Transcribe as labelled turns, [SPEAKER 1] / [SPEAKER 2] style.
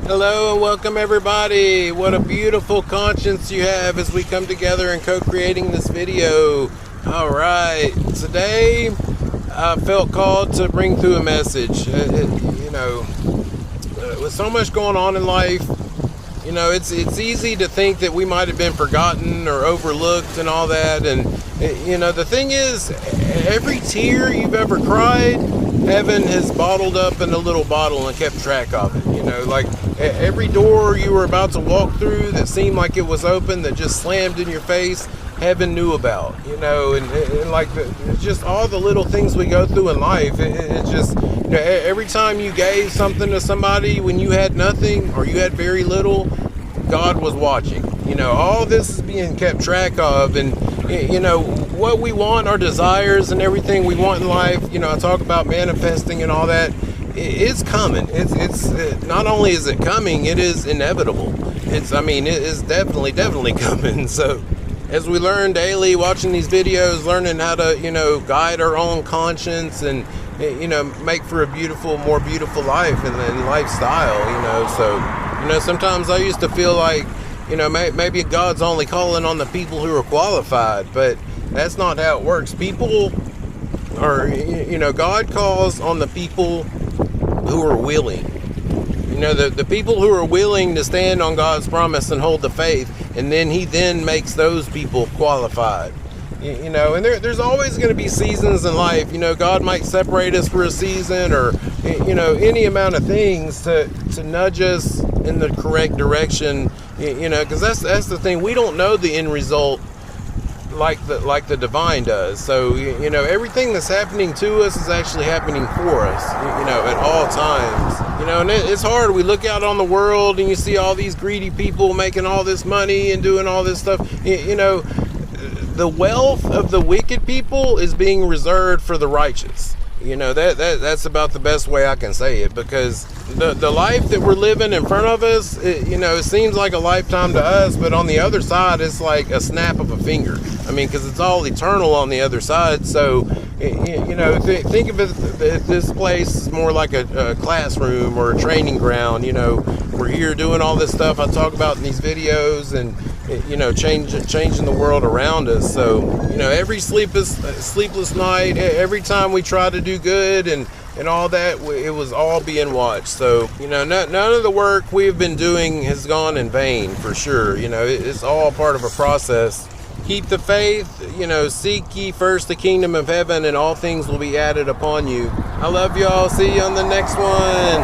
[SPEAKER 1] Hello and welcome everybody. What a beautiful conscience you have as we come together and co-creating this video. Alright, today I felt called to bring through a message. With so much going on in life, it's easy to think that we might have been forgotten or overlooked and all that. And the thing is, every tear you've ever cried, heaven has bottled up in a little bottle and kept track of it. Like every door you were about to walk through that seemed like it was open, that just slammed in your face, heaven knew about. It's just all the little things we go through in life. It's just, every time you gave something to somebody when you had nothing or you had very little, God was watching. All this is being kept track of. And what we want, our desires and everything we want in life, I talk about manifesting and all that. It's coming. It's not only is it coming, it is inevitable. It is definitely coming. So as we learn daily, watching these videos, learning how to, guide our own conscience and, make for a more beautiful life and lifestyle, So, sometimes I used to feel like, maybe God's only calling on the people who are qualified, but that's not how it works. People are, God calls on the people who are willing. The people who are willing to stand on God's promise and hold the faith, and then He then makes those people qualified. And there's always going to be seasons in life. God might separate us for a season or, any amount of things to nudge us in the correct direction, because that's the thing. We don't know the end result like the divine does. So, everything that's happening to us is actually happening for us, at all times. And it's hard. We look out on the world and you see all these greedy people making all this money and doing all this stuff. The wealth of the wicked people is being reserved for the righteous. That's about the best way I can say it, because the life that we're living in front of us, it seems like a lifetime to us, but on the other side, it's like a snap of a finger. Because it's all eternal on the other side. So, think of it, this place is more like a classroom or a training ground. We're here doing all this stuff I talk about in these videos and, changing the world around us. So, every sleepless night, every time we try to do good and all that, it was all being watched. So, none of the work we've been doing has gone in vain, for sure. It's all part of a process. Keep the faith, seek ye first the kingdom of heaven, and all things will be added upon you. I love y'all. See you on the next one.